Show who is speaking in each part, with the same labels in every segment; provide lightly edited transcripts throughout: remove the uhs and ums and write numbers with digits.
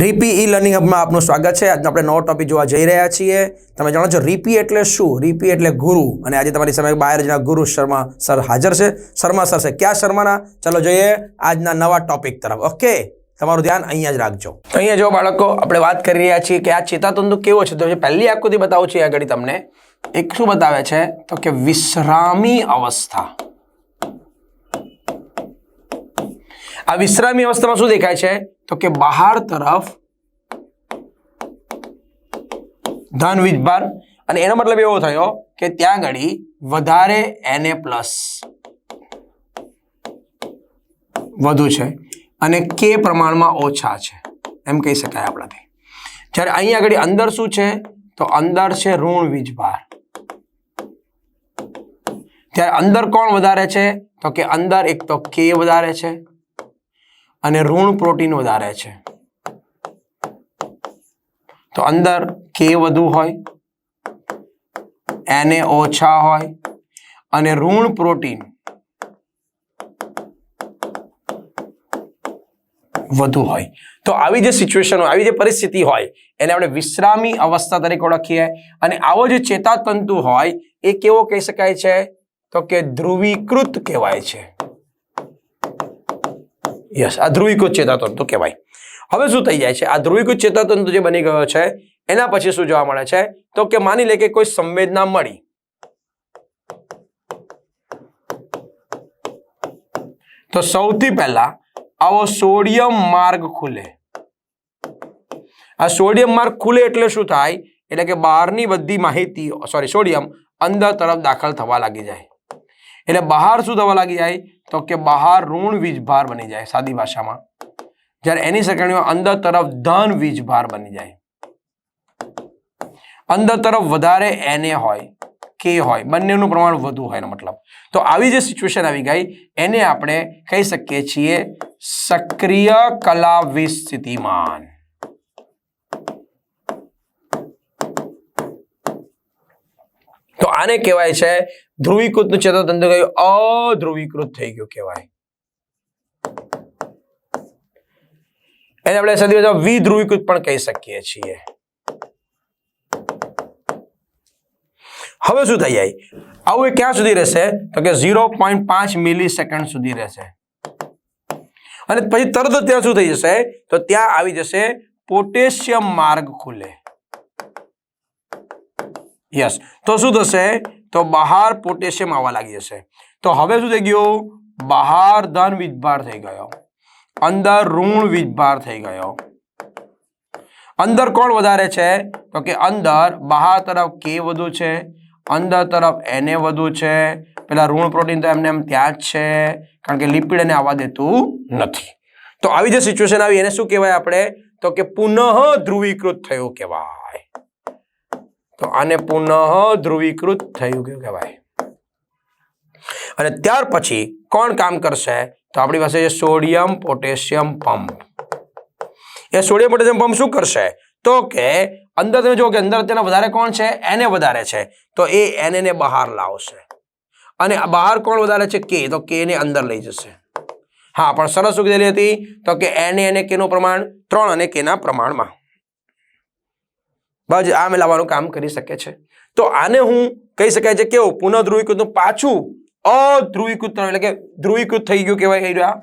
Speaker 1: રીપી e learning હબમાં આપનું સ્વાગત છે। આજનો આપણે નવો ટોપિક જોવા જઈ રહ્યા છીએ। તમે જાણો છો રીપી એટલે શું? રીપી એટલે ગુરુ, અને આજે તમારી સામે બાયરના ગુરુ શર્મા સર હાજર છે। શર્મા સર છે, ક્યાં શર્માના? ચાલો જોઈએ આજના નવા ટોપિક તરફ। ઓકે, તમારું ધ્યાન અહીંયા જ રાખજો। અહીંયા જો બાળકો આપણે વાત કરી રહ્યા છીએ કે આ ચેતાતંતુ કેવો છે, તો પહેલી આકૃતિ બતાવું છું આગળ તમને। એક શું બતાવે છે તો કે વિશ્રામી અવસ્થા। આ વિશ્રામી અવસ્થામાં શું દેખાય છે તો કે બહાર તરફ ધન વીજભાર, અને એનો મતલબ એવો થયો કે ત્યાં ઘડી વધારે Na+ વધુ છે અને K પ્રમાણમાં ઓછા છે, એમ કહી શકાય આપણાથી। જ્યારે અહીંયા આગળ અંદર શું છે તો અંદર છે ઋણ વીજભાર। ત્યારે અંદર કોણ વધારે છે તો કે અંદર એક તો K વધારે છે અને ઋણ પ્રોટીન વધારે છે। તો અંદર K વધુ હોય, Na ઓછા હોય અને ઋણ પ્રોટીન વધુ હોય। તો આવી જે સિચ્યુએશન હોય, આવી જે પરિસ્થિતિ હોય, એને આપણે વિશ્રામી અવસ્થા તરીકે ઓળખીએ। અને આવો જે ચેતાતંતુ હોય એ કેવો કહી શકાય છે તો કે ધ્રુવીકૃત કહેવાય છે। યસ, આ ધ્રુવીકૃત ચેતાતંતુ કહેવાય। હવે શું થઈ જાય છે, આ ધ્રુવીકૃત ચેતાતંતુ જે બની ગયો છે એના પછી શું જોવા મળે છે તો કે માની લે કે કોઈ સંવેદના મળી, તો સૌથી પહેલા આવો સોડિયમ માર્ગ ખુલે। આ સોડિયમ માર્ગ ખુલે એટલે શું થાય, એટલે કે બહારની બધી માહિતી સોડિયમ અંદર તરફ દાખલ થવા લાગી જાય। એટલે બહાર શું થવા લાગી જાય તો કે બહાર ઋણ વીજભાર બની જાય સાદી ભાષામાં, જ્યારે એની સરખામણીમાં અંદર તરફ ધન વીજભાર બની જાય। અંદર તરફ વધારે Na હોય, K હોય, બંનેનું પ્રમાણ વધુ હોય એનો મતલબ। તો આવી જે સિચ્યુએશન આવી ગઈ એને આપણે કહી શકીએ છીએ સક્રિય કલાવીસ સ્થિતિમાન। તો આને કહેવાય છે ધ્રુવીકૃતનું ચેતાતંતુ ગયું અધ્રુવીકૃત થઈ ગયું કહેવાય। એને આપણે સદી વિધ્રુવીકૃત પણ કહી શકીએ છીએ। હવે શું થઈ જાય, આવું એ ક્યાં સુધી રહેશે તો કે 0.5 મિલીસેકન્ડ સુધી રહેશે, અને પછી તરત જ ત્યાં શું થઈ જશે તો ત્યાં આવી જશે પોટેશિયમ માર્ગ ખુલે। યસ, તો શું થશે તો બહાર પોટેશિયમ આવવા લાગી જશે। તો હવે શું થઈ ગયું, બહાર ધન વીજભાર થઈ ગયો, અંદર ઋણ વીજભાર થઈ ગયો। અંદર કોણ વધારે છે તો કે અંદર બહાર તરફ K વધુ છે, અંદર તરફ Na વધુ છે, પેલા ઋણ પ્રોટીન તો એમને એમ ત્યાં જ છે, કારણ કે લિપિડ એને આવવા દેતું નથી। તો આવી જે સિચ્યુએશન આવી એને શું કહેવાય આપણે તો કે પુનઃ ધ્રુવીકૃત થયું કહેવાય। તો આને પુનઃ ધ્રુવીકૃત થયું કહેવાય। અને ત્યાર પછી કોણ કામ કરશે તો આપણી પાસે સોડિયમ પોટેશિયમ પંપ। એ સોડિયમ પોટેશિયમ પંપ શું કરશે તો કે અંદર તમે જુઓ કે અંદર તેના વધારે કોણ છે, Na વધારે છે, તો એ Na ને બહાર લાવશે, અને બહાર કોણ વધારે છે K, તો K ને અંદર લઈ જશે। હા, પણ સરસ શું કીધેલી હતી તો કે Na અને K નું પ્રમાણ 3 અને K ના પ્રમાણમાં બસ આ લાવવાનું કામ કરી શકે છે। તો આને હું કહી શકાય છે કેવું પુનઃ ધ્રુવીકૃતનું પાછું અધ્રુવીકૃત એટલે કે ધ્રુવીકૃત થઈ ગયું કહેવાય કહી રહ્યા।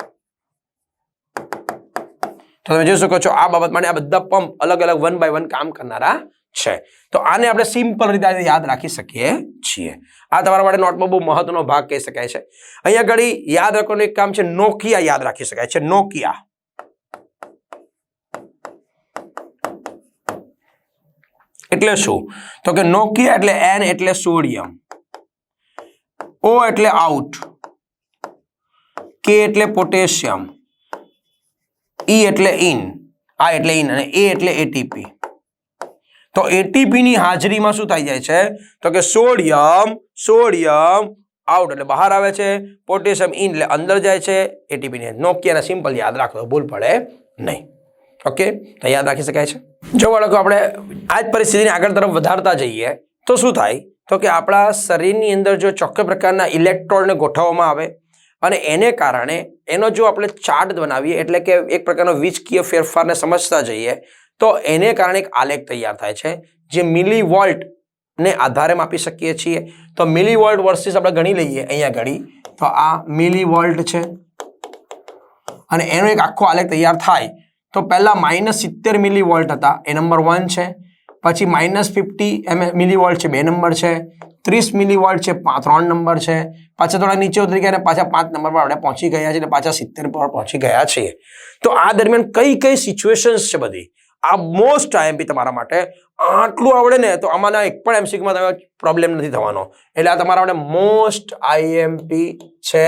Speaker 1: તો તમે જોઈ શકો છો આ બાબત માટે આ બધા પંપ અલગ અલગ 1 બાય 1 કામ કરનારા છે। તો આને આપણે સિમ્પલ રીતે યાદ રાખી શકીએ છીએ। આ તમારા માટે નોટમાં બહુ મહત્વનો ભાગ કહી શકાય છે। અહીંયા ઘડી યાદ રાખવાનું એક કામ છે, નોકિયા યાદ રાખી શકાય છે। નોકિયા એટલે શું તો કે નોકિયા એટલે N એટલે સોડિયમ, O એટલે આઉટ, K એટલે પોટેશિયમ, E એટલે ઇન, I એટલે ઇન અને A એટલે એટીપી। તો એટીપી ની હાજરીમાં શું થઈ જાય છે તો કે સોડિયમ આઉટ એટલે બહાર આવે છે, પોટેશિયમ ઇન એટલે અંદર જાય છે, એટીપી ની નોકિયાના સિમ્પલ યાદ રાખો, ભૂલ પડે નહીં। ઓકે, તો યાદ રાખી શકાય છે। જો બાળકો આપણે આ જ પરિસ્થિતિને આગળ તરફ વધારતા જઈએ તો શું થાય તો કે આપણા શરીરની અંદર જો ચોક્કસ પ્રકારના ઇલેક્ટ્રોડને ગોઠવવામાં આવે અને એને કારણે એનો જો આપણે ચાર્ટ બનાવીએ એટલે કે એક પ્રકારનો વીજકીય ફેરફારને સમજતા જઈએ તો એને કારણે એક આલેખ તૈયાર થાય છે જે મિલીવોલ્ટ ને આધારે માપી શકીએ છીએ. તો મિલીવોલ્ટ વર્સિસ આપણે ગણી લઈએ અહીંયા ઘડી તો આ મિલીવોલ્ટ છે અને એનો એક આખો આલેખ તૈયાર થાય તો પહેલા -70 મિલીવોલ્ટ હતા એ નંબર 1 છે, પછી -50 મિલીવોલ્ટ છે 2 નંબર છે, 30 મિલીવોલ્ટ છે 3 નંબર છે, પાછા થોડા નીચે ઉતરી ગયા અને પાછા 5 નંબર પર આપણે પહોંચી ગયા છીએ અને પાછા 70 પર પહોંચી ગયા છીએ. તો આ દરમિયાન કઈ સિચ્યુએશન્સ છે બધી આ મોસ્ટ આઈએમપી તમારા માટે આટલું આવડે ને તો આમાંના એક પણ એમસીક્યુમાં તમે પ્રોબ્લેમ નથી થવાનો. એટલે આ તમારા માટે મોસ્ટ આઈએમપી છે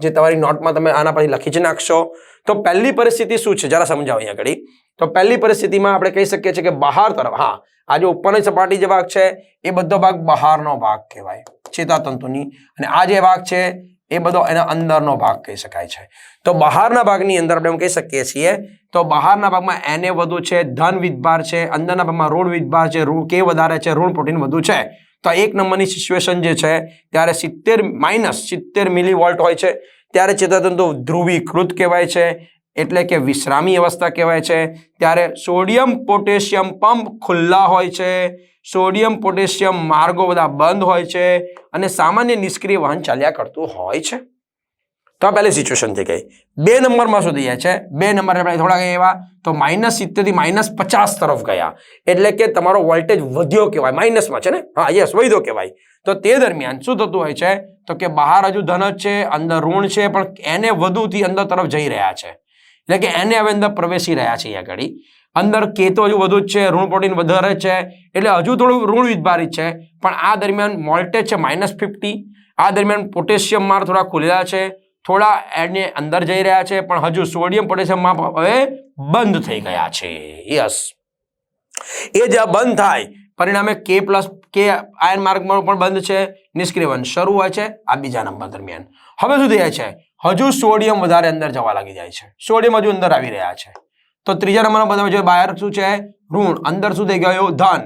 Speaker 1: જે તમારી નોટમાં તમે આના પછી લખી જ નાખશો. તો પહેલી પરિસ્થિતિ શું છે જરા સમજાવો અહીંયા ઘડી. તો પહેલી પરિસ્થિતિમાં આપણે કહી શકીએ છીએ કે બહાર તરફ, હા આ જે ઉપરની સપાટી જે ભાગ છે એ બધો ભાગ બહારનો ભાગ કહેવાય ચેતાતંતુની, અને આ જે ભાગ છે એ બધો એના અંદરનો ભાગ કહી શકાય છે. તો બહારના ભાગની અંદર આપણે એમ કહી શકીએ છીએ તો બહારના ભાગમાં Na વધુ છે, ધન વીજભાર છે, અંદરના ભાગમાં ઋણ વીજભાર છે, K વધારે છે, ઋણ પ્રોટીન વધુ છે. તો એક નંબરની સિચ્યુએશન જે છે ત્યારે -70 મિલીવોલ્ટ હોય છે ત્યારે ચેતાતંતુ ધ્રુવીકૃત કહેવાય છે એટલે કે વિશ્રામી અવસ્થા કહેવાય છે. ત્યારે સોડિયમ પોટેશિયમ પંપ ખુલ્લા હોય છે, સોડિયમ પોટેશિયમ માર્ગો બધા બંધ હોય છે અને સામાન્ય નિષ્ક્રિય વહન ચાલ્યા કરતું હોય છે. તો આ પહેલી સિચ્યુએશન થઈ ગઈ. 2 નંબરમાં શું થઈ જાય છે, 2 નંબર આપણે થોડા ગયા એવા તો -70 થી -50 તરફ ગયા એટલે કે તમારો વોલ્ટેજ વધ્યો કહેવાય, માઇનસમાં છે ને, હા યસ વધ્યો કહેવાય. તો તે દરમિયાન શું થતું હોય છે તો કે બહાર હજુ ધન જ છે, અંદર ઋણ છે, પણ એને વધુથી અંદર તરફ જઈ રહ્યા છે એટલે કે એને હવે અંદર પ્રવેશી રહ્યા છે. અહીંયા ઘડી અંદર કે તો હજુ વધુ જ છે, ઋણ પ્રોટીન વધારે છે એટલે હજુ થોડું ઋણ વીજભારિત છે, પણ આ દરમિયાન વોલ્ટેજ છે -50. આ દરમિયાન પોટેશિયમ માર થોડા ખુલ્યા છે, થોડા એને અંદર જઈ રહ્યા છે, પણ હજુ સોડિયમ પોટેશિયમ માપ હવે બંધ થઈ ગયા છે. યસ, એ જ્યાં બંધ થાય પરિણામે K આયન માર્ગમાં પણ બંધ છે, નિષ્ક્રિય વહન શરૂ હોય છે. આ બીજા નંબર દરમિયાન હવે શું થઈ જાય છે, હજુ સોડિયમ વધારે અંદર જવા લાગી જાય છે, સોડિયમ હજુ અંદર આવી રહ્યા છે. તો ત્રીજા નંબરમાં બધા બહાર શું છે ઋણ, અંદર શું થઈ ગયું ધન,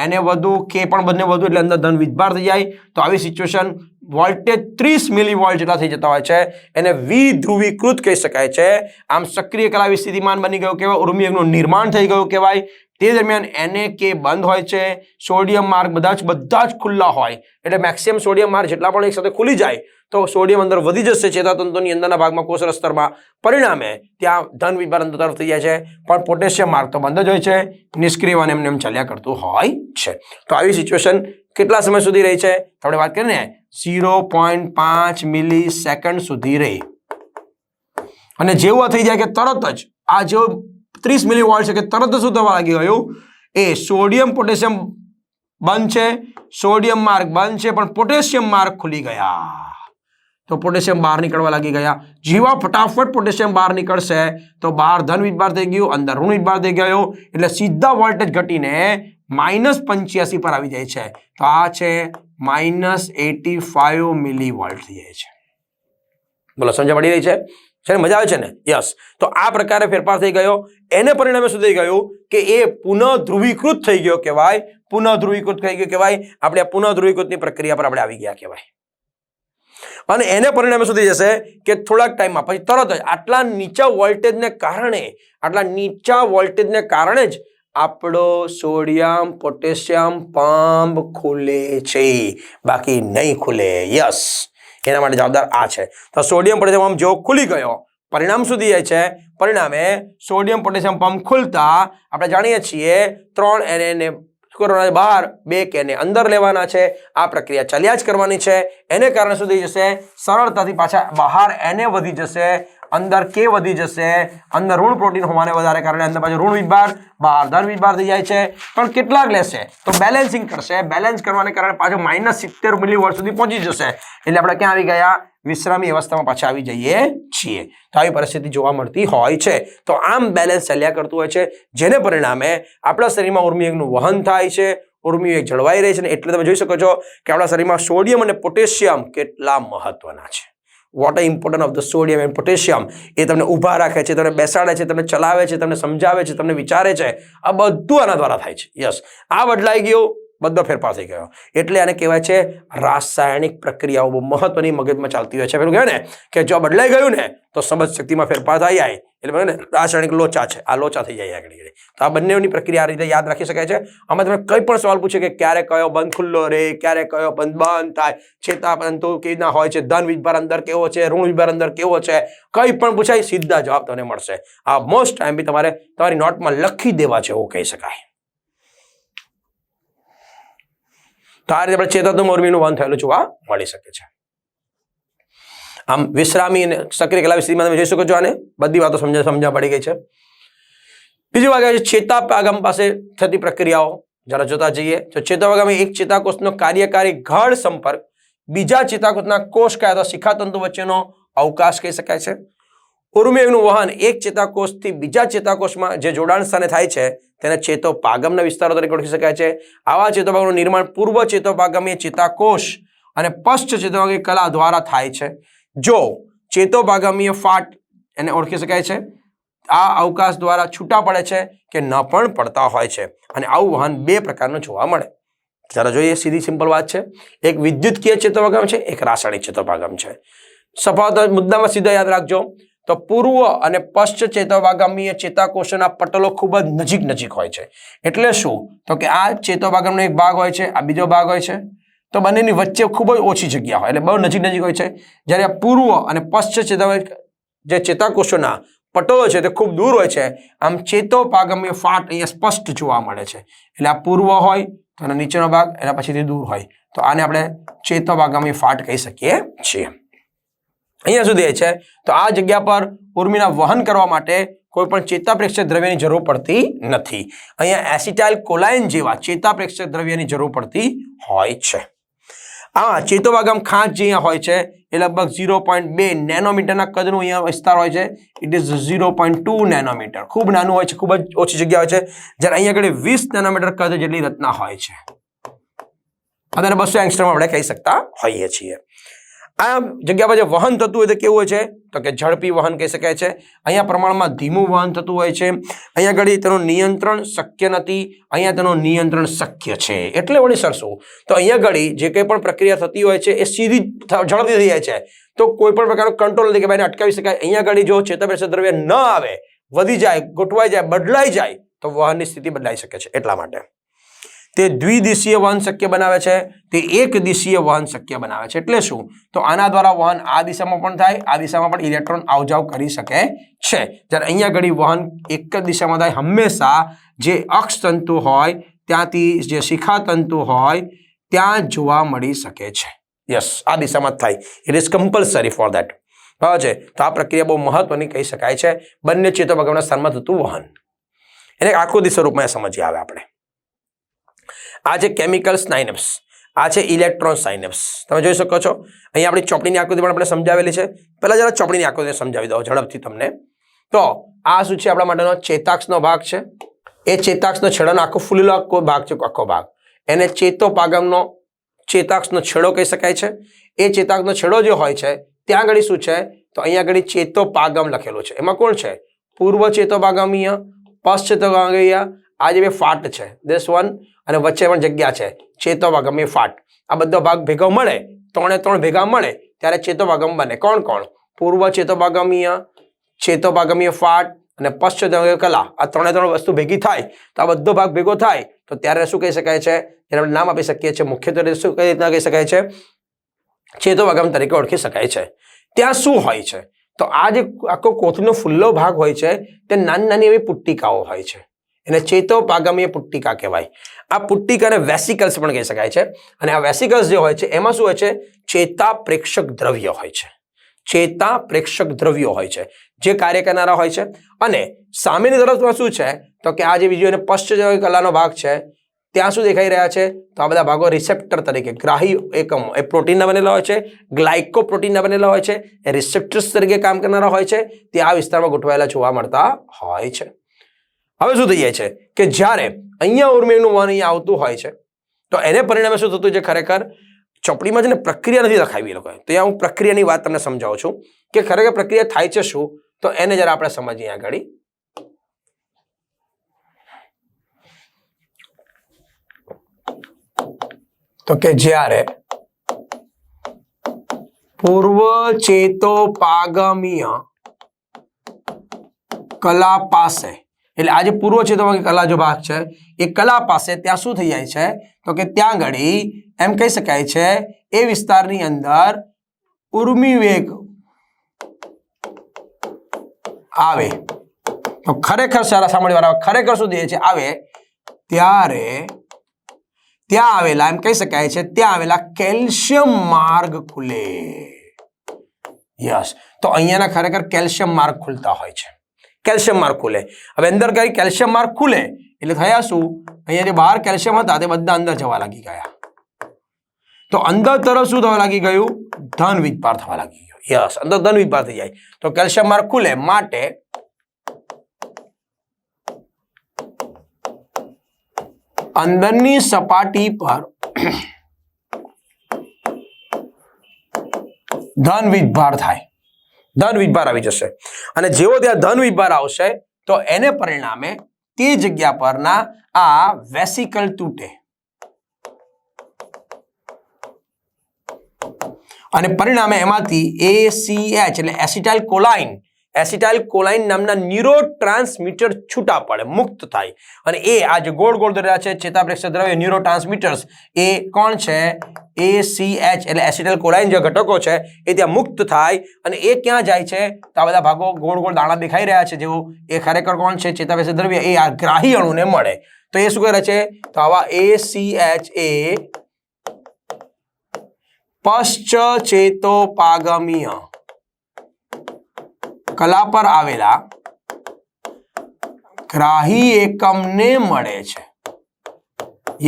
Speaker 1: એને વધુ K પણ બંને વધુ એટલે અંદર ધન વીજભાર થઈ જાય. તો આવી સિચ્યુએશન વોલ્ટેજ 30 મિલીવોલ્ટ જેટલા થઈ જતા હોય છે એને વિધ્રુવીકૃત કહી શકાય છે. આમ સક્રિય કલાવી સ્થિતિમાન બની ગયું કહેવાય, ઉર્મિવેગનું નિર્માણ થઈ ગયું કહેવાય. તે દરમિયાન Na બંધ હોય છે, સોડિયમ માર્ગ બધા જ ખુલ્લા હોય એટલે મેક્સિમમ સોડિયમ માર્ગ જેટલા પણ એક સાથે ખુલી જાય તો સોડિયમ અંદર વધી જશે ચેતાતંતુની અંદરના ભાગમાં કોષ સ્તરમાં. પરિણામે ત્યાં ધન વીજભાર અંદર તરફ થઈ જાય છે, પણ પોટેશિયમ માર્ગ તો બંધ જ હોય છે, નિષ્ક્રિય વહન એમને એમ ચાલ્યા કરતું હોય છે. તો આવી સિચ્યુએશન કેટલા સમય સુધી રહી છે તો આપણે વાત કરીએ ને 0.5 મિલી સેકન્ડ સુધી રહી. અને જેવું થઈ જાય કે તરત જ આ જો 30 મિલીવોલ્ટ છે કે તરત શું થવા લાગી ગયું, એ સોડિયમ પોટેશિયમ બંધ છે, સોડિયમ માર્ગ બંધ છે, પણ પોટેશિયમ માર્ગ ખુલી ગયા. તો પોટેશિયમ બહાર નીકળવા લાગી ગયા. જેવા ફટાફટ પોટેશિયમ બહાર નીકળશે તો બહાર ધન વીજભાર થઈ ગયું, અંદર ઋણ વીજભાર થઈ ગયો એટલે સીધા વોલ્ટેજ ઘટીને -85 પર આવી જાય છે. તો આ છે -85 મિલીવોલ્ટ થઈ જાય છે. બોલો સમજ પડી રહી છે, મજા આવે છે ને? યસ. તો આ પ્રકારે ફેરફાર થઈ ગયો. એને પરિણામે શું થઈ ગયું કે એ પુનઃ ધ્રુવીકૃત થઈ ગયો કહેવાય, પુનઃ ધ્રુવીકૃત થઈ ગયો કહેવાય. આપણે આ પુનઃ ધ્રુવીકૃતની પ્રક્રિયા પર આપણે આવી ગયા કહેવાય. અને એને પરિણામે શું થઈ જશે કે થોડાક ટાઈમમાં પછી તરત જ આટલા નીચા વોલ્ટેજને કારણે જ આપણો સોડિયમ પોટેશિયમ પંપ ખુલે છે, બાકી નહીં ખુલે. યસ, એના માટે જવાબદાર આ છે. તો સોડિયમ પોટેશિયમ પંપ જો ખુલી ગયો પરિણામ સુધી જાય છે, પરિણામે સોડિયમ પોટેશિયમ પંપ ખુલતા આપણે જાણીએ છીએ 3 Na કરવાના બહાર, 2 K ને અંદર લેવાના છે. આ પ્રક્રિયા ચાલ્યા જ કરવાની છે. એને કારણે શું થઈ જશે, સરળતાથી પાછા બહાર Na વધી જશે, અંદર K વધી જશે, અંદર ઋણ પ્રોટીન હોવાને વધારે કારણે અંદર પાછું ઋણ વીજભાર, બહાર ધન વીજભાર થઈ જાય છે. પણ કેટલાક લેશે તો બેલેન્સિંગ કરશે, બેલેન્સ કરવાને કારણે પાછું -70 મિલીવોલ્ટ સુધી પહોંચી જશે એટલે આપણે ક્યાં આવી ગયા, વિશ્રામી અવસ્થામાં પાછા આવી જઈએ છીએ. તો આવી પરિસ્થિતિ જોવા મળતી હોય છે. તો આમ બેલેન્સ ચાલ્યા કરતું હોય છે, જેને પરિણામે આપણા શરીરમાં ઉર્મિવેગનું વહન થાય છે, ઉર્મિવેગ જળવાઈ રહે છે. એટલે તમે જોઈ શકો છો કે આપણા શરીરમાં સોડિયમ અને પોટેશિયમ કેટલા મહત્વના છે. What are important of the sodium and potassium. એ તમને ઊભા રાખે છે, તમને બેસાડે છે, તમને ચલાવે છે, તમને સમજાવે છે, તમને વિચારે છે. આ બધું આના દ્વારા થાય છે. યસ, આ બદલાઈ ગયું, બધો ફેરફાર થઈ ગયો. એટલે આને કહેવાય છે રાસાયણિક પ્રક્રિયાઓ બહુ મહત્વની મગજમાં ચાલતી હોય છે. પેલું કહેવાય ને કે જો બદલાઈ ગયું ને તો સમજ શક્તિમાં ફેરફાર થઈ જાય, એટલે ને રાસાયણિક લોચા છે, આ લોચા થઈ જાય આગળ. તો આ બંનેની પ્રક્રિયા આ રીતે યાદ રાખી શકાય છે. આમાં તમે કંઈ પણ સવાલ પૂછે કે ક્યારે કયો બંધ ખુલ્લો રહે, ક્યારે કયો બંધ થાય, ચેતાતંતુ કેવી રીતના હોય છે, ધન વીજભાર અંદર કેવો છે, ઋણ વીજભાર અંદર કેવો છે, કંઈ પણ પૂછાય સીધા જવાબ તમને મળશે. આ મોસ્ટ ટાઈમ બી તમારે તમારી નોટમાં લખી દેવા છે એવું કહી શકાય. તો આ રીતે આપણે ચેતાતંતુ ઉર્મિનું વહન થયેલું જોવા મળી શકે છે. આમ વિશ્રામી અને સક્રિય કલાવી સ્થિતિમાં તમે જોઈ શકો છો. આને બધી વાતો સમજવા પડી ગઈ છે. બીજી વાત છે ચેતાપાગમ પાસે થતી પ્રક્રિયાઓ જરા જોતા જઈએ. તો ચેતાપાગમ એક ચેતાકોષનો કાર્યકારી ગાઢ સંપર્ક બીજા ચેતાકોષના કોષ કે અથવા શિખાતંતુ વચ્ચેનો અવકાશ કહી શકાય છે. ઉર્મિનું વહન એક ચેતાકોષથી બીજા ચેતાકોષમાં જે જોડાણ સ્થાને થાય છે તેને ચેતોપાગમના વિસ્તારો તરીકે ઓળખી શકાય છે. આવા ચેતોપાગમનું નિર્માણ પૂર્વ ચેતોપાગમીય ચેતાકોષ અને પશ્ચ ચેતોપાગમીય કલા દ્વારા થાય છે. જો ચેતોપાગમીય ફાટ એને ઓળખી શકાય છે, આ અવકાશ દ્વારા છૂટા પડે છે કે ન પણ પડતા હોય છે. અને આવું વહન બે પ્રકારનું જોવા મળે. જરા જોઈએ, સીધી સિમ્પલ વાત છે. એક વિદ્યુતકીય ચેતોપાગમ છે, એક રાસાયણિક ચેતોપાગમ છે. સફળતા મુદ્દામાં સીધા યાદ રાખજો. તો પૂર્વ અને પશ્ચ ચેતોપાગમીય ચેતાકોષોના પટલો ખૂબ જ નજીક હોય છે. એટલે શું? તો કે આ ચેતોપાગમનો એક ભાગ હોય છે, આ બીજો ભાગ હોય છે. તો બંનેની વચ્ચે ખૂબ જ ઓછી જગ્યા હોય, એટલે બહુ નજીક હોય છે. જ્યારે આ પૂર્વ અને પશ્ચ જે ચેતાકોષોના પટલો છે તે ખૂબ દૂર હોય છે. આમ ચેતોપાગમીય ફાટ અહીંયા સ્પષ્ટ જોવા મળે છે. એટલે આ પૂર્વ હોય તો એનો નીચેનો ભાગ એના પછીથી દૂર હોય, તો આને આપણે ચેતોપાગમીય ફાટ કહી શકીએ છીએ. અહીંયા સુધી છે. તો આ જગ્યા પર ઉર્મિના વહન કરવા માટે કોઈ પણ ચેતાપ્રેક્ષક દ્રવ્યની જરૂર પડતી નથી. અહીંયા એસિટાઇલ કોલાઇન જેવા ચેતાપ્રેક્ષક દ્રવ્યની જરૂર પડતી હોય છે. આ ચેતોપાગમ ખાંચ જે અહીંયા હોય છે એ લગભગ 0.2 નેનોમીટરના કદનું અહીંયા વિસ્તાર હોય છે. It is 0.2 nanometre. ખૂબ નાનું હોય છે, ખૂબ જ ઓછી જગ્યા હોય છે. જ્યારે અહીંયા આગળ 20 નેનોમીટર કદ જેટલી રચના હોય છે. અત્યારે 200 એંગસ્ટ્રોમ આપણે કહી શકતા હોઈએ છીએ. આ જગ્યા પર જે વહન થતું હોય તે કેવું હોય છે? તો કે ઝડપી વહન કહી શકાય છે. અહીંયા પ્રમાણમાં ધીમું વહન થતું હોય છે. અહીંયા આગળ તેનું નિયંત્રણ શક્ય નથી, અહીંયા તેનું નિયંત્રણ શક્ય છે. એટલે વળી સરશું તો અહીંયા આગળ જે કંઈ પણ પ્રક્રિયા થતી હોય છે એ સીધી ઝડપથી થઈ જાય છે. તો કોઈ પણ પ્રકારનો કંટ્રોલ નથી કે ભાઈને અટકાવી શકાય. અહીંયા આગળ જો ચેતાપ્રેષક દ્રવ્ય ન આવે, વધી જાય, ગોઠવાઈ જાય, બદલાઈ જાય તો વહનની સ્થિતિ બદલાઈ શકે છે. એટલા માટે તે દ્વિદિશીય વહન શક્ય બનાવે છે, તે એક દિશીય વહન શક્ય બનાવે છે. એટલે શું? તો આના દ્વારા વહન આ દિશામાં પણ થાય, આ દિશામાં પણ ઇલેક્ટ્રોન આવજાવ કરી શકે છે. જ્યારે અહીંયા ઘડી વહન એક જ દિશામાં થાય, હંમેશા જે અક્ષ તંતુ હોય ત્યાંથી જે શિખા તંતુ હોય ત્યાં જોવા મળી શકે છે. યસ, આ દિશામાં જ થાય. It is compulsory for that. બરાબર છે. તો આ પ્રક્રિયા બહુ મહત્વની કહી શકાય છે. બંને ચેતોપાગમના સ્થાનમાં થતું વહન એને આકૃતિ સ્વરૂપમાં સમજી આવે આપણે. આ છે કેમિકલ સાયનેપ્સ, આ છે ઇલેક્ટ્રોન સાયનેપ્સ. તમે જોઈ શકો છો અહીંયા આપણી ચોપડીની આકૃતિ પણ આપણે સમજાવેલી છે. પહેલા જરા ચોપડીની આકૃતિ સમજાવી દઉં ઝડપથી તમને. તો આ શું છે? આપણા માટેનો ચેતાક્ષનો ભાગ છે. એ ચેતાક્ષનો છેડોનો આખો ફૂલેલો આખો ભાગ છે, આખો ભાગ એને ચેતોપાગમનો ચેતાક્ષનો છેડો કહી શકાય છે. એ ચેતાક્ષનો છેડો જે હોય છે ત્યાં આગળ શું છે? તો અહીંયા આગળ ચેતોપાગમ લખેલું છે. એમાં કોણ છે? પૂર્વ ચેતોપાગમીય, પશ્ચ ચેતોપાગમીય, આ જે બે ફાટ છે this one, અને વચ્ચે પણ જગ્યા છે ચેતોપાગમીય ફાટ. આ બધો ભાગ ભેગો મળે, ત્રણે ત્રણ ભેગા મળે ત્યારે ચેતોપાગમ બને. કોણ કોણ? પૂર્વ ચેતોપાગમીય, ચેતોપાગમીય ફાટ અને પશ્ચ ચેતોપાગમીય કલા. આ ત્રણે ત્રણ વસ્તુ ભેગી થાય તો આ બધો ભાગ ભેગો થાય તો ત્યારે શું કહી શકાય છે? એને આપણે નામ આપી શકીએ છીએ. મુખ્યત્વે શું કઈ રીતના કહી શકાય છે? ચેતોપાગમ તરીકે ઓળખી શકાય છે. ત્યાં શું હોય છે? તો આ જે આખો કોથળીનો ફુલ્લો ભાગ હોય છે તે નાની નાની એવી પુટ્ટિકાઓ હોય છે. એને ચેતોપાગમીય પુટ્ટિકા કહેવાય. આ પુટ્ટિકાને વેસિકલ્સ પણ કહી શકાય છે. અને આ વેસિકલ્સ જે હોય છે એમાં શું હોય છે? ચેતાપ્રેક્ષક દ્રવ્ય હોય છે. ચેતાપ્રેક્ષક દ્રવ્યો હોય છે જે કાર્ય કરનારા હોય છે. અને સામેની તરફમાં શું છે? તો કે આ જે બીજો એને પશ્ચ કલાનો ભાગ છે ત્યાં શું દેખાઈ રહ્યા છે? તો આ બધા ભાગો રિસેપ્ટર તરીકે, ગ્રાહી એકમો, એ પ્રોટીનના બનેલા હોય છે, ગ્લાયકોપ્રોટીનના બનેલા હોય છે, એ રિસેપ્ટર્સ તરીકે કામ કરનારા હોય છે. તે આ વિસ્તારમાં ગોઠવાયેલા જોવા મળતા હોય છે. હવે શું થઈ જાય છે કે જ્યારે અહીંયા ઉર્મિનું વહન અહીંયા આવતું હોય છે તો એને પરિણામે શું થતું છે? ખરેખર ચોપડીમાં છે ને પ્રક્રિયા નથી લખાવી એ લોકોએ. તો અહીંયા હું પ્રક્રિયાની વાત તમને સમજાવું છું કે ખરેખર પ્રક્રિયા થાય છે શું, તો એને જરા આપણે સમજીએ આગળ. તો કે જ્યારે પૂર્વ ચેતોપાગમીય કલા પાસે, એટલે આજે પૂર્વ ચેતોપાગમીય કલા જો ભાગ છે એ કલા પાસે ત્યાં શું થઈ જાય છે તો કે ત્યાં ઘડી એમ કહી શકાય છે એ વિસ્તારની અંદર ઉર્મી વેગ આવે. તો ખરેખર સારા સાંભળવા વાળા ખરેખર શું થયે છે આવે ત્યારે ત્યાં આવેલા એમ કહી શકાય છે ત્યાં આવેલા કેલ્શિયમ માર્ગ ખુલે. યસ, તો અહીંયાના ખરેખર કેલ્શિયમ માર્ગ ખુલતા હોય છે. કેલ્શિયમ માર્ગ ખુલે. હવે અંદર કઈ કેલ્શિયમ માર્ગ ખુલે એટલે થયા શું, અહીંયા જે બહાર કેલ્શિયમ હતા તે બધા અંદર જવા લાગી ગયા. તો અંદર તરફ શું થવા લાગી ગયું, ધન વીજભાર થવા લાગી ગયો. યસ, અંદર ધન વીજભાર થઈ જાય તો કેલ્શિયમ માર્ગ ખુલે, માટે અંદરની સપાટી પર ધન વીજભાર થાય, ધન વીજભાર આવી જશે. અને જેવો ત્યાં ધન વીજભાર આવશે તો એને પરિણામે તે જગ્યા પરના આ વેસિકલ તૂટે અને પરિણામે એમાંથી ACH એટલે એસિટાઇલ કોલાઇન નામના ન્યુરોટ્રાન્સમીટર છૂટા પડે, મુક્ત થાય. અને એ આ જે ગોળ ગોળ દોરેલા છે ચેતાપ્રેષક દ્રવ્ય ન્યુરોટ્રાન્સમીટર્સ એ કોણ છે, ACH એટલે એસિટાઇલ કોલાઇન જે ઘટકો છે એ ત્યાં મુક્ત થાય. અને એ ક્યાં જાય છે તો આ બધા ભાગો ગોળ ગોળ દાણા દેખાઈ રહ્યા છે જેવું, એ ખરેખર કોણ છે, ચેતાપ્રેષક દ્રવ્ય, એ આ ગ્રાહી અણુને મળે. તો એ શું કરે છે તો આવા ACH એ પશ્ચચેતોપાગમીય કલા પર આવેલા ગ્રાહી એકમને મળે છે.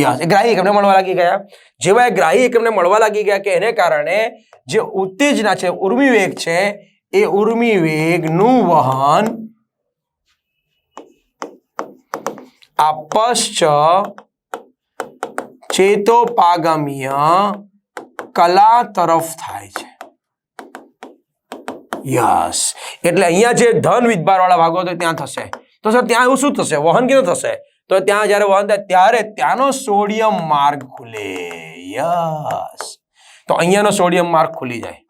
Speaker 1: યસ, એ ગ્રાહી એકમને મળવા લાગી ગયા. જેવા એ ગ્રાહી એકમને મળવા લાગી ગયા કે એને કારણે જે ઉત્તેજના છે, ઉર્મી વેગ છે, એ ઉર્મી વેગનું વહન આ પશ્ચચેતોપાગમીય કલા તરફ થાય છે. યસ, એટલે અહીંયા જે ધન વીજભાર વાળા ભાગો તો ત્યાં થશે. તો સર ત્યાં એવું શું થશે, વહન કેવું થશે તો ત્યાં જ્યારે વહન થાય ત્યારે ત્યાંનો સોડિયમ માર્ગ ખુલે. યસ, તો અહીંયાનો સોડિયમ માર્ગ ખુલી જાય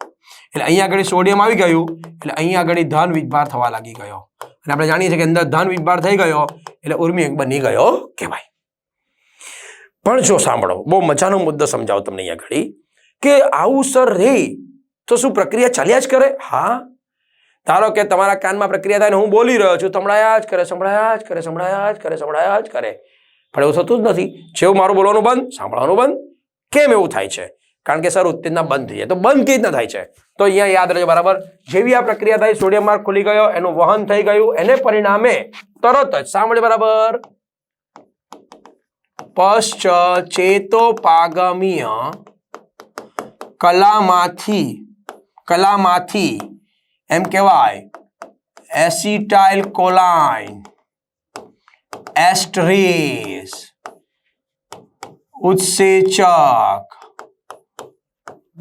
Speaker 1: એટલે અહીંયા આગળ સોડિયમ આવી ગયું એટલે અહીંયા આગળ ધન વીજભાર થવા લાગી ગયો. અને આપણે જાણીએ છીએ કે અંદર ધન વીજભાર થઈ ગયો એટલે ઉર્મી વેગ બની ગયો કહેવાય. પણ જો સાંભળો, બહુ મજાનો મુદ્દો સમજાવો તમને અહીંયા ઘડી કે આવું સર રે તો શું પ્રક્રિયા ચાલ્યા જ કરે? હા, ધારો કે તમારા કાનમાં પ્રક્રિયા થાય ને હું બોલી રહ્યો છું, સંભળાયા જ કરે, સંભળાયા જ કરે, સંભળાયા જ કરે, સંભળાયા જ કરે, પણ એવું થતું જ નથી. જેવું મારું બોલવાનું બંધ, સાંભળવાનું બંધ. કેમ એવું થાય છે? કારણ કે સર ઉત્તેજના બંધ થઈ જાય. તો બંધ કેવી રીતના થાય છે તો અહીંયા યાદ રહેજો બરાબર. જેવી આ પ્રક્રિયા થઈ, સોડિયમ માર્ગ ખુલી ગયો, એનું વહન થઈ ગયું, એને પરિણામે તરત જ સાંભળે બરાબર પશ્ચચેતોપાગમીય કલામાંથી એમ કહેવાય એસિટાઇલ કોલાઇન એસ્ટરેઝ ઉત્સેચક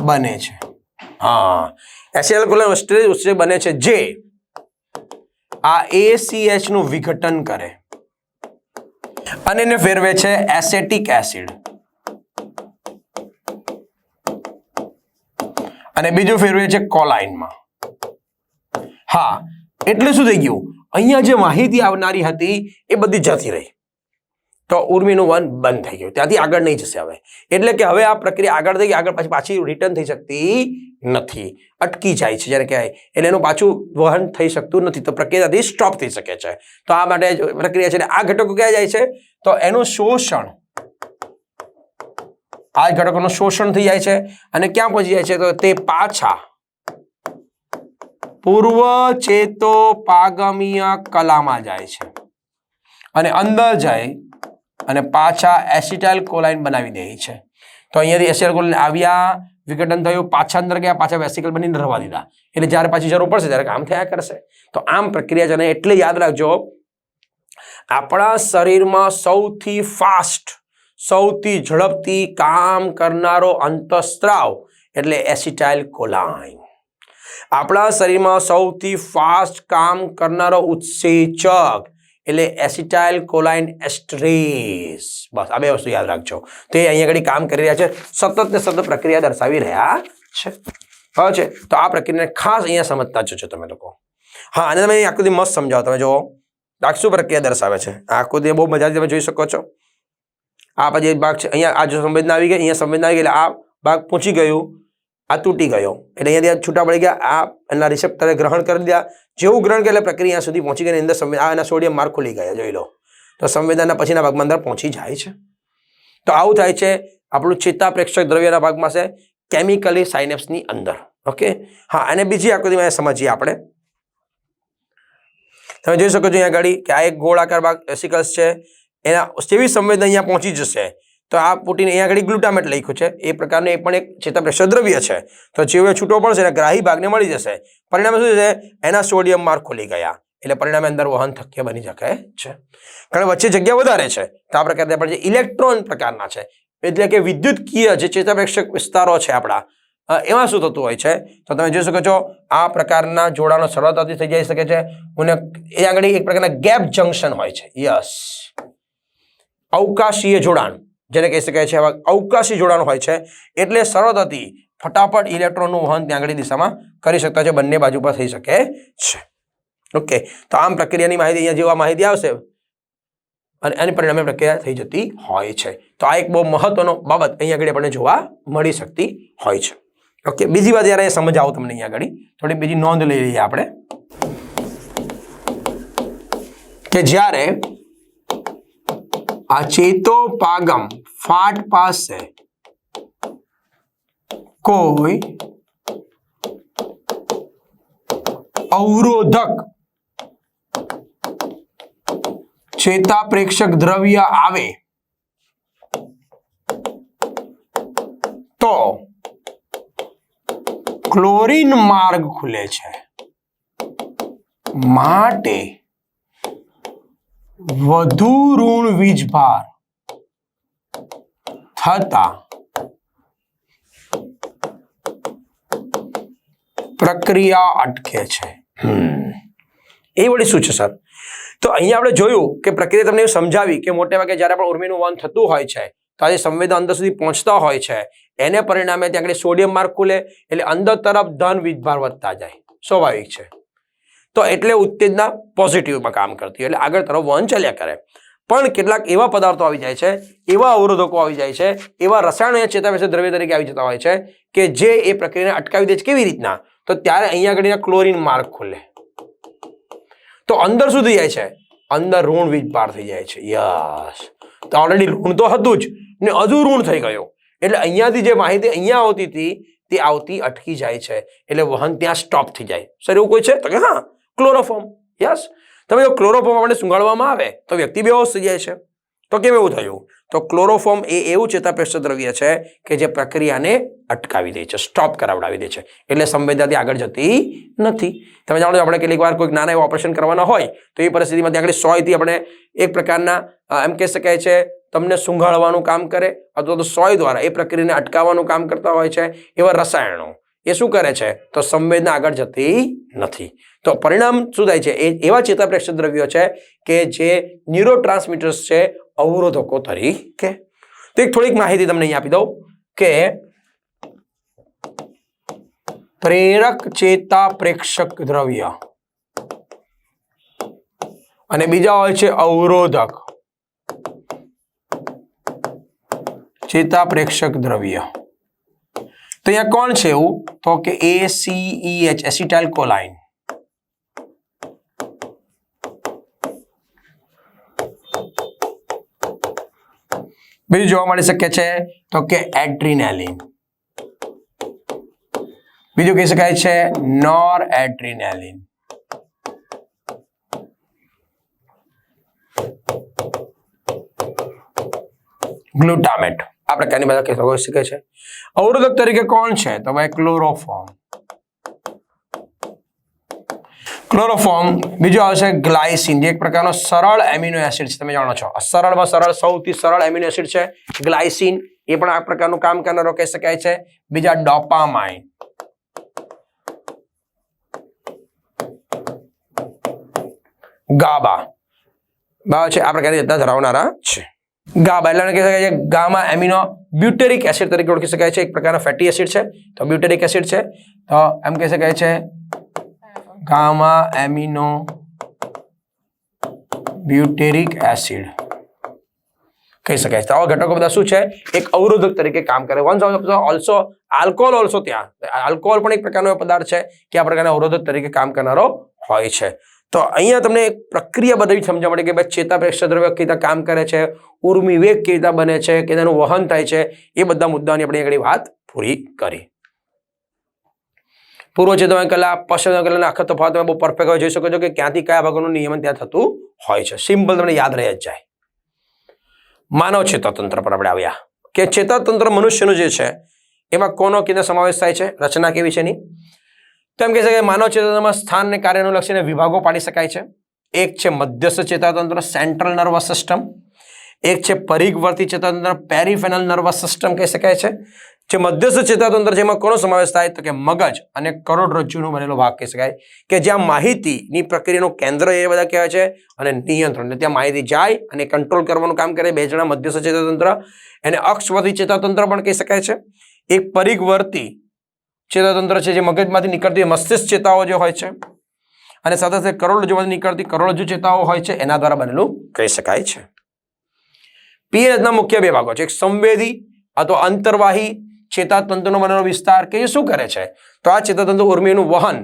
Speaker 1: બને છે. હા, એસિટાઇલ કોલાઇન એસ્ટરેઝ ઉત્સેચક બને છે જે આ ACH નું વિઘટન કરે અને એને ફેરવે છે એસેટિક એસિડ અને બીજું ફેરવે છે કોલાઇનમાં. હા, એટલે શું થઈ ગયું, અહીંયા જે માહિતી આવનારી હતી એ બધી જતી રહી તો ઉર્મીનું વહન બંધ થઈ ગયું, ત્યાંથી આગળ નહીં જશે હવે. એટલે કે હવે આ પ્રક્રિયા આગળ થઈ ગઈ, આગળ પાછી રિટર્ન થઈ શકતી નથી, અટકી જાય છે જ્યારે કહેવાય. એટલે એનું પાછું વહન થઈ શકતું નથી, તો પ્રક્રિયાથી સ્ટોપ થઈ શકે છે. તો આ માટે પ્રક્રિયા છે આ ઘટકો ક્યાં જાય છે તો એનું શોષણ, આ ઘટકોનું શોષણ થઈ જાય છે અને ક્યાં પહોંચી જાય છે તો તે પાછા પૂર્વ ચેતોપાગમીય કલામાં જાય છે અને અંદર જાય અને પાછા એસિટાઇલ કોલાઇન બનાવી દે છે. તો અહીંયાથી એસિટાઇલ કોલાઇન આવ્યા, વિઘટન થયું, પાછા અંદર ગયા, પાછા વેસિકલ બનીને રહેવા દીધા. એટલે જ્યારે પાછી જરૂર પડશે ત્યારે કામ થયા કરશે. તો આમ પ્રક્રિયા છે. એટલે યાદ રાખજો, આપણા શરીરમાં સૌથી ફાસ્ટ, સૌથી ઝડપથી કામ કરનારો અંતઃસ્ત્રાવ એટલે એસિટાઇલ કોલાઇન. આપણા શરીરમાં સૌથી ફાસ્ટ કામ કરનારો ઉત્સેચક એટલે એસિટાઇલ કોલાઇન એસ્ટરેઝ. બસ આ બે વસ્તુ યાદ રાખજો. તો એ અહીંયા આગળ કામ કરી રહ્યા છે, સતત ને સતત પ્રક્રિયા દર્શાવી રહ્યા છે. હવે છે તો આ પ્રક્રિયાને ખાસ અહીંયા સમજતા જજો તમે લોકો. હા, અને તમે આકૃતિ મસ્ત સમજાવો. તમે જુઓ આ શું પ્રક્રિયા દર્શાવે છે. આ આકૃતિ બહુ મજાથી તમે જોઈ શકો છો. આ પછી એક ભાગ છે, અહીંયા આ જો સંવેદના આવી ગઈ, અહીંયા સંવેદના આવી ગઈ એટલે આ ભાગ પહોંચી ગયું, આ તૂટી ગયો એટલે અહીંયાથી છૂટા પડી ગયા. આ એના રિસેપ્ટરે ગ્રહણ કરી દીધા. જેવું ગ્રહણ કરે એટલે પ્રક્રિયા સુધી પહોંચી ગઈ. અંદર આના સોડિયમ માર્ગ ખુલી ગયા, જોઈ લો. તો સંવેદનના પછીના ભાગમાં અંદર પહોંચી જાય છે. તો આવું થાય છે આપણું ચેતાપ્રેક્ષક દ્રવ્યના ભાગમાં છે, કેમિકલી સાયનેપ્સની અંદર. ઓકે, હા. અને બીજી આકૃતિમાં સમજીએ આપણે. તમે જોઈ શકો છો અહીંયા આગળ કે આ એક ગોળાકાર ભાગ વેસિકલ્સ છે, એના જેવી સંવેદના અહીંયા પહોંચી જશે તો આ પ્રોટીન અહીંયા આગળ ગ્લુટામેટ લખ્યું છે, એ પ્રકારનું એ પણ એક ચેતાપ્રેક્ષક દ્રવ્ય છે. તો જેવો છૂટો પડશે એટલે ગ્રાહી ભાગને મળી જશે. પરિણામે શું છે, એના સોડિયમ માર્ગ ખુલી ગયા એટલે પરિણામે અંદર વહન થક્ય બની શકે છે. કારણ વચ્ચે જગ્યા વધારે છે તો આ પ્રકારના આપણે જે ઇલેક્ટ્રોન પ્રકારના છે, એટલે કે વિદ્યુતકીય જે ચેતાપ્રેક્ષક વિસ્તારો છે આપણા, એમાં શું થતું હોય છે તો તમે જોઈ શકો છો આ પ્રકારના જોડાણો સરળતાથી થઈ જઈ શકે છે. અને એ આગળ એક પ્રકારના ગેપ જંક્શન હોય છે. યસ, અવકાશીય જોડાણ જેને કહી શકાય છે, અવકાશી જોડાણ હોય છે એટલે સરળતાથી ફટાફટ ઇલેક્ટ્રોનનું વહન ત્યાં આગળ દિશામાં કરી શકતા છે, બંને બાજુ પર થઈ શકે છે. ઓકે, તો આમ પ્રક્રિયાની માહિતી અહીંયા જેવા માહિતી આવશે અને એની પરિણામે પ્રક્રિયા થઈ જતી હોય છે. તો આ એક બહુ મહત્વનો બાબત અહીંયા આગળ આપણને જોવા મળી શકતી હોય છે. ઓકે, બીજી વાત યાર સમજાવું તમને અહીંયા આગળ થોડી બીજી નોંધ લઈ લઈએ આપણે કે જ્યારે આ ચેતોપાગમ ફાટ પાસે કોઈ અવરોધક ચેતાપ્રેક્ષક દ્રવ્ય આવે તો ક્લોરીન માર્ગ ખુલે છે. માટે વધુ ઋણ વીજભાર થતા પ્રક્રિયા અટકે છે. એ વળી શું છે સર? તો અહીંયા આપણે જોયું કે પ્રક્રિયા તમને સમજાવી કે મોટે ભાગે જ્યારે પણ ઉર્મિનું વહન થતું હોય છે તો આજે સંવેદન અંદર સુધી પહોંચતા હોય છે, એને પરિણામે ત્યાં આગળ સોડિયમ માર્ગ ખુલે એટલે અંદર તરફ ધન વીજભાર વધતા જાય, સ્વાભાવિક છે. તો એટલે ઉત્તેજના પોઝિટિવમાં કામ કરતી એટલે આગળ તરફ વહન ચાલ્યા કરે. પણ કેટલાક એવા પદાર્થો આવી જાય છે, એવા અવરોધકો આવી જાય છે, એવા રસાયણો ચેતાપ્રેક્ષક દ્રવ્ય તરીકે આવી જતા હોય છે કે જે એ પ્રક્રિયાને અટકાવી દે છે. કેવી રીતના? તો ત્યારે અહીંયા આગળ ક્લોરીન માર્ગ ખુલે તો અંદર શું થઈ જાય છે, અંદર ઋણ વીજભાર થઈ જાય છે. યસ, તો ઓલરેડી ઋણ તો હતું જ ને હજુ ઋણ થઈ ગયું એટલે અહીંયાથી જે માહિતી અહીંયા આવતી હતી તે આવતી અટકી જાય છે એટલે વહન ત્યાં સ્ટોપ થઈ જાય. સર એવું કોઈ છે? તો કે હા, ક્લોરોફોર્મ. યસ, તમે જો ક્લોરોફોર્મ આપણે સૂંઘાડવામાં આવે તો વ્યક્તિ બેહોશ થઈ જાય છે. તો કેમ એવું થયું? તો ક્લોરોફોર્મ એ એવું ચેતાપ્રેક્ષક દ્રવ્ય છે કે જે પ્રક્રિયાને અટકાવી દે છે, સ્ટોપ કરાવડાવી દે છે એટલે સંવેદનાથી આગળ જતી નથી. તમે જાણો છો આપણે કેટલીક વાર કોઈ નાના એવા ઓપરેશન કરવાના હોય તો એ પરિસ્થિતિમાં ત્યાં આગળ સોયથી આપણે એક પ્રકારના એમ કહી શકાય છે તમને સૂંઘાડવાનું કામ કરે અથવા તો સોય દ્વારા એ પ્રક્રિયાને અટકાવવાનું કામ કરતા હોય છે. એવા રસાયણો એ શું કરે છે તો સંવેદના આગળ જતી નથી. તો પરિણામ શું થાય છે, એ એવા ચેતાપ્રેક્ષક દ્રવ્યો છે કે જે ન્યુરોટ્રાન્સમીટર્સ છે, અવરોધકો તરીકે. તો એક થોડીક માહિતી તમને અહીંયા આપી દઉં કે પ્રેરક ચેતાપ્રેક્ષક દ્રવ્ય અને બીજા હોય છે અવરોધક ચેતાપ્રેક્ષક દ્રવ્ય. તો અહીંયા કોણ છે એવું? તો કે ACEH, એસિટાઇલ કોલાઇન. બીજું જોવા મળી શકે છે તો કે એડ્રીનાલિન. બીજું કહી શકાય છે નોર એડ્રીનાલિન. ગ્લુટામેટ. આ પ્રકારની બધા કેસો હોઈ શકે છે. અવરોધક તરીકે કોણ છે તો ભાઈ ક્લોરોફોર્મ. ક્લોરોફોર્મ. બીજું આવશે ગ્લાયસિન, જે એક પ્રકારનો સરળ એમિનો એસિડ છે. તમે જાણો છો સરળમાં સરળ સૌથી સરળ એમિનો એસિડ છે ગ્લાયસિન. એ પણ આ પ્રકારનું કામ કરનારો કહી શકાય છે. બીજા ડોપામાઇન. ગાબા. બરાબર છે, આ પ્રકારની રચના ધરાવનારા છે. ગાબા એટલે કહી શકાય છે ગામા એમિનો બ્યુટેરિક એસિડ તરીકે ઓળખી શકાય છે. એક પ્રકારના ફેટી એસિડ છે, તો બ્યુટેરિક એસિડ છે, તો એમ કહી શકાય છે ગામા એમિનો બ્યુટેરિક એસિડ કહી શકાય છે. આવા ઘટકો બધા શું છે, એક અવરોધક તરીકે કામ કરે. ઓલ્સો આલ્કોહોલ ઓલ્સો, ત્યાં આલ્કોહોલ પણ એક પ્રકારનો પદાર્થ છે કે આ પ્રકારના અવરોધક તરીકે કામ કરનારો હોય છે. તો અહીંયા તમને એક પ્રક્રિયા બધી સમજવા મળે કે ભાઈ ચેતાપ્રેષક દ્રવ્ય કેવી રીતે કામ કરે છે, ઉર્મી વેગ કેવી રીતે બને છે, કે તેનું વહન થાય છે, એ બધા મુદ્દાની આપણે આગળ વાત પૂરી કરી. પૂર્વ ચેતવણી કલા, પશ્ચિમ કલાના આખા તફાવત તમે બહુ પરફેક્ટ જોઈ શકો છો કે ક્યાંથી કયા ભાગોનું નિયમન ત્યાં થતું હોય છે. સિમ્પલ તમને યાદ રહી જ જાય. માનવ ચેતાતંત્ર પર આપણે આવ્યા કે ચેતાતંત્ર મનુષ્યનું જે છે એમાં કોનો કેનો સમાવેશ થાય છે, રચના કેવી છે એની. તેમ કહી શકાય માનવ ચેતાતંત્રમાં સ્થાન અને કાર્યનું લક્ષીને વિભાગો પાડી શકાય છે. એક છે મધ્યસ્થ ચેતાતંત્ર, સેન્ટ્રલ નર્વસ સિસ્ટમ. એક છે પરિઘવર્તી ચેતાતંત્ર, પેરિફેરલ નર્વસ સિસ્ટમ કહી શકાય છે. જે મધ્યસ્થ ચેતાતંત્ર જેમાં કોનો સમાવેશ થાય તો કે મગજ અને કરોડરજ્જુનો બનેલો ભાગ કહી શકાય કે જ્યાં માહિતીની પ્રક્રિયાનું કેન્દ્ર એ બધા કહેવાય છે અને નિયંત્રણ, ત્યાં માહિતી જાય અને કંટ્રોલ કરવાનું કામ કરે. બે જણા મધ્યસ્થ ચેતાતંત્ર, એને અક્ષવર્તી ચેતાતંત્ર પણ કહી શકાય છે. એક પરિઘવર્તી ચેતાતંત્ર છે જે મગજમાંથી નીકળતી મસ્તિષ્ક ચેતાઓ જે હોય છે અને સાથે સાથે કરોડરજ્જુમાંથી નીકળતી કરોડરજ્જુ ચેતાઓ હોય છે, એના દ્વારા બનેલું કહી શકાય છે. પીએનએસના મુખ્ય બે ભાગો છે. એક સંવેદી અથવા અંતર્વાહી ચેતાતંત્રનો બનેલો વિસ્તાર કે જે શું કરે છે તો આ ચેતાતંત્ર ઉર્મિનું વહન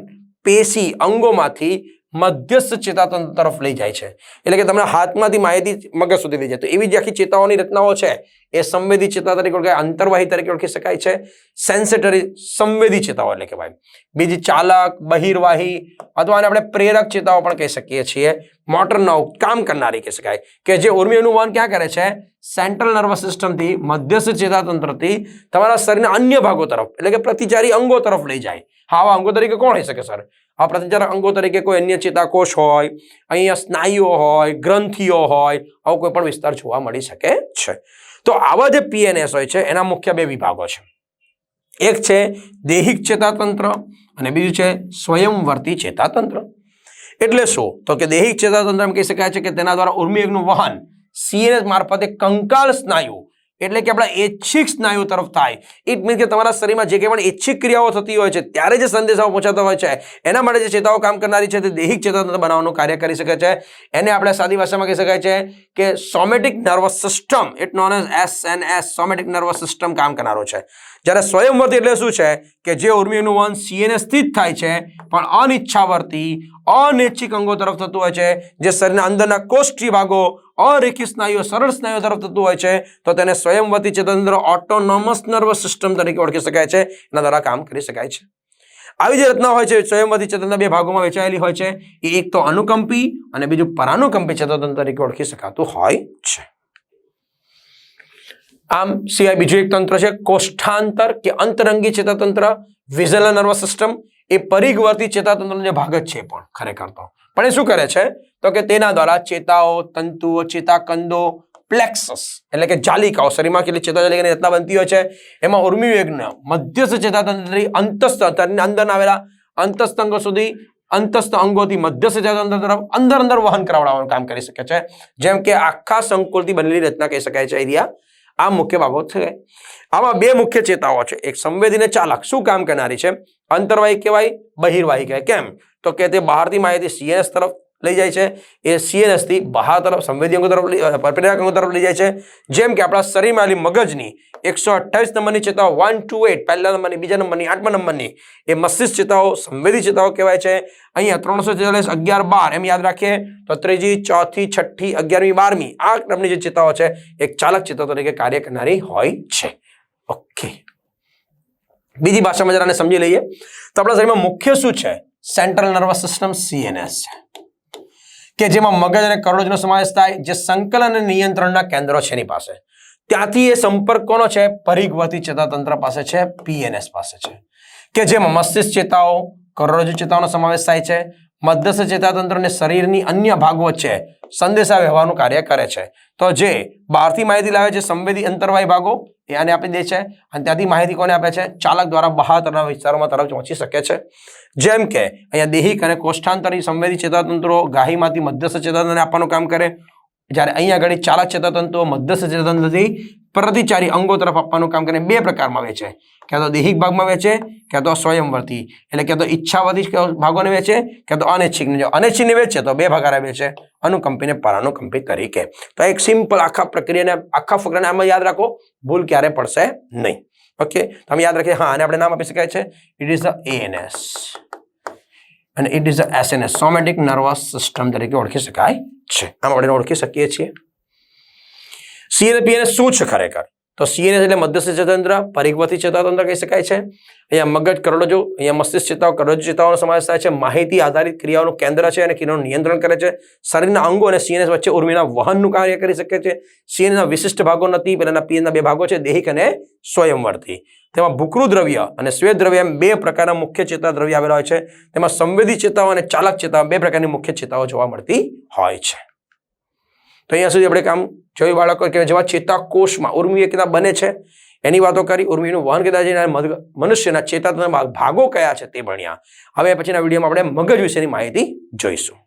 Speaker 1: પેશી અંગોમાંથી મધ્યસ્થ ચેતાતંત્ર તરફ લઈ જાય છે. એટલે કે તમને હાથમાંથી માહિતી મગજ સુધી લઈ જાય. તો એવી જે આખી ચેતાઓની રચનાઓ છે એ સંવેદી ચેતા તરીકે ઓળખાય, અંતર્વાહી તરીકે ઓળખી શકાય છે. સેન્સેટરી સંવેદી ચેતાઓ એટલે કહેવાય. બીજી ચાલક, બહિર્વાહી અથવા આપણે પ્રેરક ચેતાઓ પણ કહી શકીએ છીએ. મોટરનો કામ કરનારી કહી શકાય કે જે ઉર્મિનું વહન ક્યાં કરે છે, સેન્ટ્રલ નર્વસ સિસ્ટમથી મધ્યસ્થ ચેતાતંત્રથી તમારા શરીરના અન્ય ભાગો તરફ એટલે કે પ્રતિચારી અંગો તરફ લઈ જાય. હા, આવા અંગો તરીકે કોણ હોઈ શકે સર? આ પ્રતિચારક અંગો તરીકે કોઈ અન્ય ચેતાકોષ હોય, અહીંયા સ્નાયુઓ હોય, ગ્રંથિઓ હોય, આવો કોઈ પણ વિસ્તાર જોવા મળી શકે છે. તો આવા જે પીએનએસ હોય છે એના મુખ્ય બે વિભાગો છે. એક છે દેહિક ચેતાતંત્ર અને બીજું છે સ્વયંવર્તી ચેતાતંત્ર. એટલે શું તો કે દેહિક ચેતાતંત્ર એમ કહી શકાય છે કે તેના દ્વારા ઉર્મિવેગનું વહન સીએનએસ મારફતે કંકાલ સ્નાયુ એટલે કે આપણા ઐચ્છિક સ્નાયુ તરફ થાય. ઇટ મીન્સ કે તમારા શરીરમાં જે કંઈ પણ ઐચ્છિક ક્રિયાઓ થતી હોય છે ત્યારે જે સંદેશાઓ પહોંચાતા હોય છે એના માટે જે ચેતાઓ કામ કરનારી છે તે દેહિક ચેતાતંત્ર બનાવવાનું કાર્ય કરી શકે છે. એને આપણે સાદી ભાષામાં કહી શકાય છે કે somatic nervous system, it known as SNS, somatic nervous system કામ કરનારો છે. જ્યારે સ્વયંવર્તી એટલે શું છે કે જે ઉર્મિનું વહન સીએનએસ થી જ થાય છે પણ અનિચ્છાવર્તી અનૈચ્છિક અંગો તરફ થતું હોય છે, જે શરીરના અંદરના કોષ્ઠી ભાગો અરેખી સ્નાયુઓ સરળ સ્નાયુઓ તરફ થતું હોય છે તો તેને સ્વયંવર્તી ચેતાતંત્ર ઓટોનોમસ નર્વસ સિસ્ટમ તરીકે ઓળખી શકાય છે. એના દ્વારા કામ કરી શકાય છે. આવી જે રચના હોય છે સ્વયંવર્તી ચેતાતંત્ર બે ભાગોમાં વહેંચાયેલી હોય છે. એ એક તો અનુકંપી અને બીજું પરાનુકંપી ચેતાતંત્ર તરીકે ઓળખી શકાતું હોય છે. આમ સિવાય બીજું એક તંત્ર છે કોષ્ઠાંતર કે અંતરંગી ચેતાતંત્ર, વિઝલ નર્વસ સિસ્ટમ. એ પરિઘવર્તી ચેતાતંત્રનો જે ભાગ જ છે પણ ખરેખર તો પણ એ શું કરે છે તો કે તેના દ્વારા ચેતાઓ, તંતુઓ, ચેતાકંદો, પ્લેક્સસ એટલે કે જાલિકાઓ, શરીરમાં કેટલી ચેતાજાલિકાની રચના બનતી હોય છે એમાં ઉર્મિવેગના મધ્યસ્થ ચેતાતંત્રની અંતસ્થ અંદર આવેલા અંતસ્થ અંગો સુધી અંતસ્થ અંગોથી મધ્યસ્થ ચેતાતંત્ર તરફ અંદર વહન કરાવડાવવાનું કામ કરી શકે છે. જેમ કે આખા સંકુલથી બનેલી રચના કહી શકાય છે. એરિયા આ મુખ્ય બાબતો છે. આમાં બે મુખ્ય ચેતાઓ છે, એક સંવેદી અને ચાલક. શું કામ કરનારી છે? અંતર્વાહી કહેવાય, બહિર્વાહી કહેવાય. કેમ તો કે તે બહારથી માહિતી સીએનએસ તરફ લઈ જાય છે, એ સીએનએસ થી બહાર તરફ સંવેદી અંગો તરફ પ્રેરક અંગો તરફ લઈ જાય છે. જેમ કે આપણા શરીરમાં આવેલી મગજની 128 નંબરની ચેતાઓ 128 પહેલા નંબરની, બીજા નંબરની, 8મા નંબરની એ મસ્તિષ્ક ચેતાઓ સંવેદી ચેતાઓ કહેવાય છે. અહીંયા 344 11 12 એમ યાદ રાખીએ તો ત્રીજી, ચોથી, છઠ્ઠી, 11મી, 12મી આ ક્રમની જે ચેતાઓ છે એક ચાલક ચેતાઓ તરીકે કાર્ય કરનારી હોય છે. ઓકે, બીજી ભાષામાં જરા સમજી લઈએ તો આપણા શરીરમાં મુખ્ય શું છે? સેન્ટ્રલ નર્વસ સિસ્ટમ સીએનએસ છે કે જેમાં મગજ અને કરોડરજ્જુનો સમાવેશ થાય, જે સંકલન અને નિયંત્રણના કેન્દ્રો છે એની પાસે. ત્યાંથી એ સંપર્ક કોનો છે? પરિઘવર્તી ચેતાતંત્ર પાસે છે, પીએનએસ પાસે છે, કે જેમાં મસ્તિષ્ક ચેતાઓ, કરોડરજ્જુ ચેતાઓનો સમાવેશ થાય છે. મધ્યસ્થ ચેતાતંત્ર અને શરીરની અન્ય ભાગો વચ્ચે સંદેશા વ્યવહારનું કાર્ય કરે છે. તો જે બહારથી માહિતી લાવે છે સંવેદી અંતર્વાહી ભાગો એ આને આપી દે છે અને ત્યાંથી માહિતી કોને આપે છે? ચાલક દ્વારા બહાર તરફના વિસ્તારોમાં તરફ પહોંચી શકે છે. જેમ કે અહીંયા દેહિક અને કોષ્ઠાંતરી સંવેદી ચેતાતંત્રો ગાહીમાંથી મધ્યસ્થ ચેતાતંત્રને આપવાનું કામ કરે. જ્યારે અહીંયા આગળ ચાલક ચેતાતંતુઓ મધ્યસ્થ ચેતાતંત્રથી પ્રતિચારી અંગો તરફ આપવાનું કામ કરીને બે પ્રકારમાં વહેંચે, ક્યાં તો દૈહિક ભાગમાં વહેંચે, ક્યાં તો સ્વયંવર્તી એટલે ક્યાં તો ઈચ્છાવાદી ભાગોને વહેંચે, ક્યાં તો અનૈચ્છિકને. જો અનૈચ્છિકને વહેંચે તો બે ભાગારે વહેંચે, અનુકંપી ને પરાનુકંપી તરીકે. તો એક સિમ્પલ આખા પ્રક્રિયાને આખા ફકરાને આમાં યાદ રાખો, ભૂલ ક્યારે પડશે નહીં. ઓકે, તમે યાદ રાખીએ. હા, અને આપણે નામ આપી શકાય છે, ઇટ ઇઝ ધ ANS અને it is the SNS, somatic nervous system તરીકે ઓળખી શકાય છે. આમ આપણે ઓળખી શકીએ છીએ. CNS PNS શું છે ખરેખર? તો CNS એટલે મધ્યસ્થ ચેતાતંત્ર, પરિવર્તી ચેતાતંત્ર કહી શકાય છે. અહીંયા મગજ, કરોડરજ્જુ, અહીંયા મસ્તિષ્ક ચેતાઓ, કરોડરજ્જુ ચેતાઓનો સમાવેશ થાય છે. માહિતી આધારિત ક્રિયાઓનું કેન્દ્ર છે અને ક્રિયાનું નિયંત્રણ કરે છે. શરીરના અંગો અને CNS વચ્ચે ઉર્મિના વહનનું કાર્ય કરી શકે છે. CNS ના વિશિષ્ટ ભાગો નથી, પહેલાના PNS ના બે ભાગો છે, દૈહિક અને સ્વયંવર્તી. તેમાં ભૂખરું દ્રવ્ય અને શ્વેત દ્રવ્ય એમ બે પ્રકારના મુખ્ય ચેતા દ્રવ્ય આવેલા હોય છે. તેમાં સંવેદી ચેતાઓ અને ચાલક ચેતાઓ બે પ્રકારની મુખ્ય ચેતાઓ જોવા મળતી હોય છે. તો અહીંયા સુધી આપણે કામ જોયું બાળકો કે જેવા ચેતાકોષમાં ઉર્મિ કેતા બને છે એની વાતો કરી, ઉર્મિનું વહન કેતા છે, મનુષ્યના ચેતાતંત્રના ભાગો કયા છે તે ભણ્યા. હવે પછીના વિડીયોમાં આપણે મગજ વિશેની માહિતી જોઈશું.